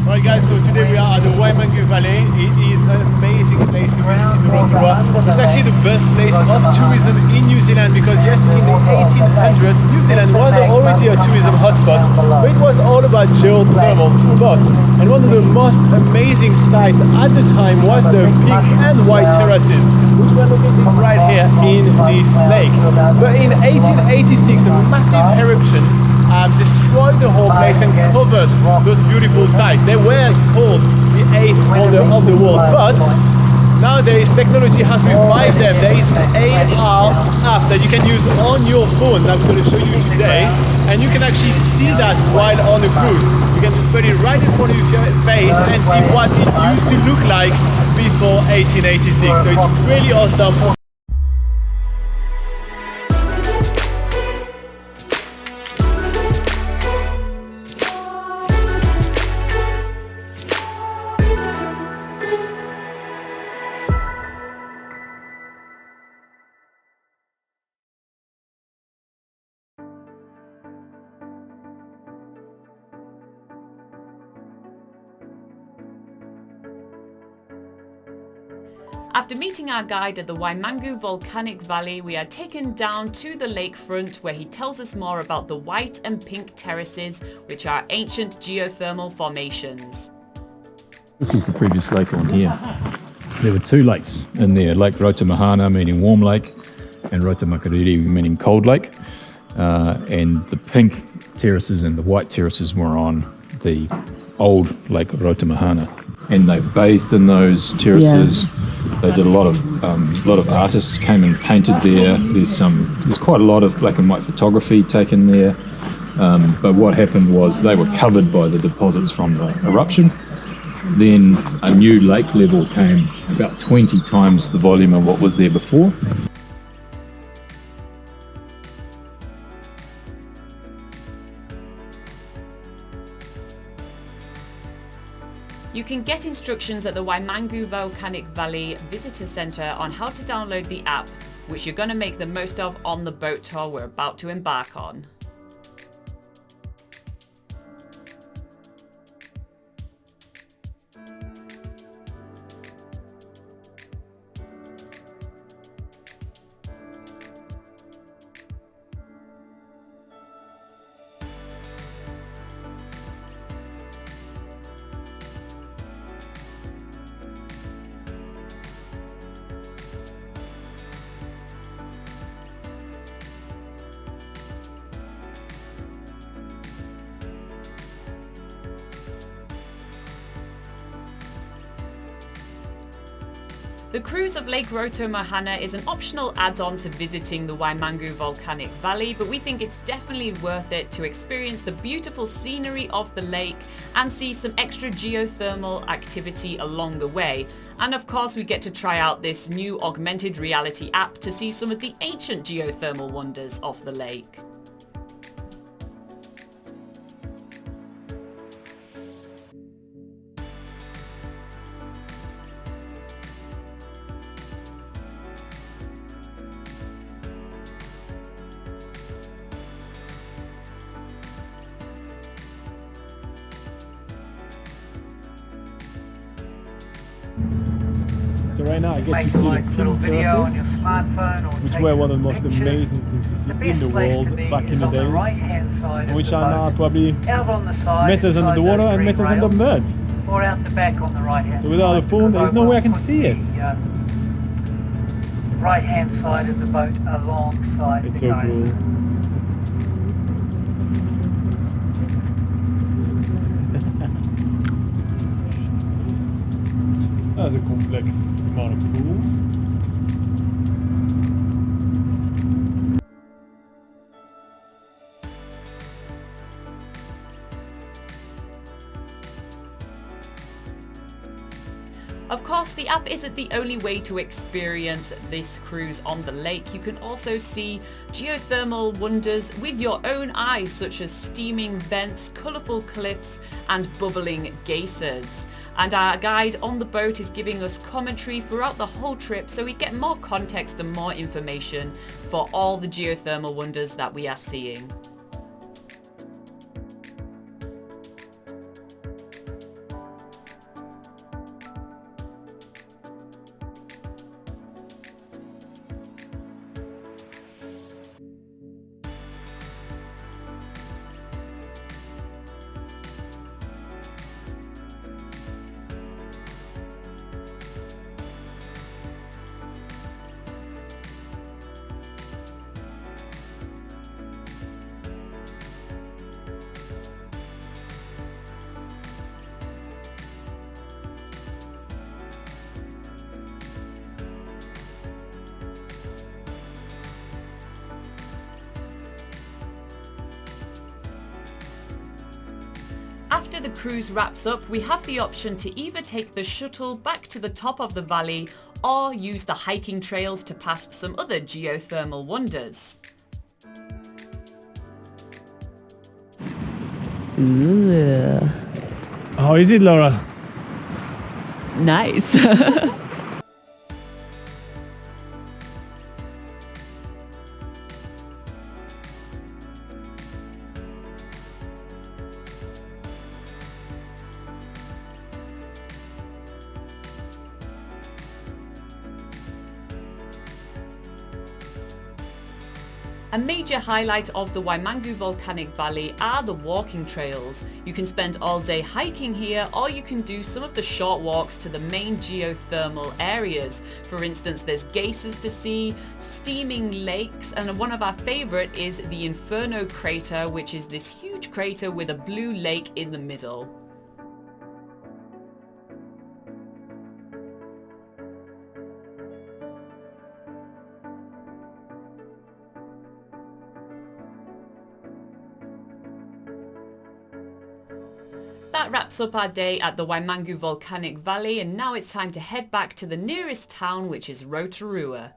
Right guys, so today we are at the Waimangu Valley. It is an amazing place to visit in Rotorua. It's actually the birthplace of tourism in New Zealand because yes, in the 1800s New Zealand was already a tourism hotspot, but it was all about geothermal spots. And one of the most amazing sites at the time was the pink and white terraces, which were located right here in this lake. But in 1886, a massive eruption destroyed the whole place and covered those beautiful sites. They were called the 8th wonder of the world, but nowadays technology has revived them. There is an AR app that you can use on your phone that I'm going to show you today, and you can actually see that while on a cruise. You can just put it right in front of your face and see what it used to look like before 1886. So it's really awesome. After meeting our guide at the Waimangu Volcanic Valley, we are taken down to the lakefront where he tells us more about the white and pink terraces, which are ancient geothermal formations. This is the previous lake on here. There were two lakes in there, Lake Rotomahana meaning warm lake and Rotomahana meaning cold lake. And the pink terraces and the white terraces were on the old Lake Rotomahana. And they bathed in those terraces. Yeah. They did a lot of artists came and painted there. There's quite a lot of black and white photography taken there. But what happened was they were covered by the deposits from the eruption. Then a new lake level came about 20 times the volume of what was there before. You can get instructions at the Waimangu Volcanic Valley Visitor Centre on how to download the app, which you're going to make the most of on the boat tour we're about to embark on. The cruise of Lake Rotomahana is an optional add-on to visiting the Waimangu Volcanic Valley, but we think it's definitely worth it to experience the beautiful scenery of the lake and see some extra geothermal activity along the way. And of course, we get to try out this new augmented reality app to see some of the ancient geothermal wonders of the lake. So right now I get to see the pink terraces, which were one of the most amazing things to see in the world back in the days, which are now probably meters under the water and meters under mud. Or out the back on the right hand so without a phone, there's no way I can see it. Right hand side of the boat alongside it's the so geyser. Cool. That's a complex amount of pools. Of course, the app isn't the only way to experience this cruise on the lake. You can also see geothermal wonders with your own eyes, such as steaming vents, colourful cliffs and bubbling geysers. And our guide on the boat is giving us commentary throughout the whole trip, so we get more context and more information for all the geothermal wonders that we are seeing. After the cruise wraps up, we have the option to either take the shuttle back to the top of the valley or use the hiking trails to pass some other geothermal wonders. Ooh, How is it, Laura? nice. A major highlight of the Waimangu Volcanic Valley are the walking trails. You can spend all day hiking here, or you can do some of the short walks to the main geothermal areas. For instance, there's geysers to see, steaming lakes, and one of our favourite is the Inferno crater, which is this huge crater with a blue lake in the middle. That wraps up our day at the Waimangu Volcanic Valley, and now it's time to head back to the nearest town, which is Rotorua.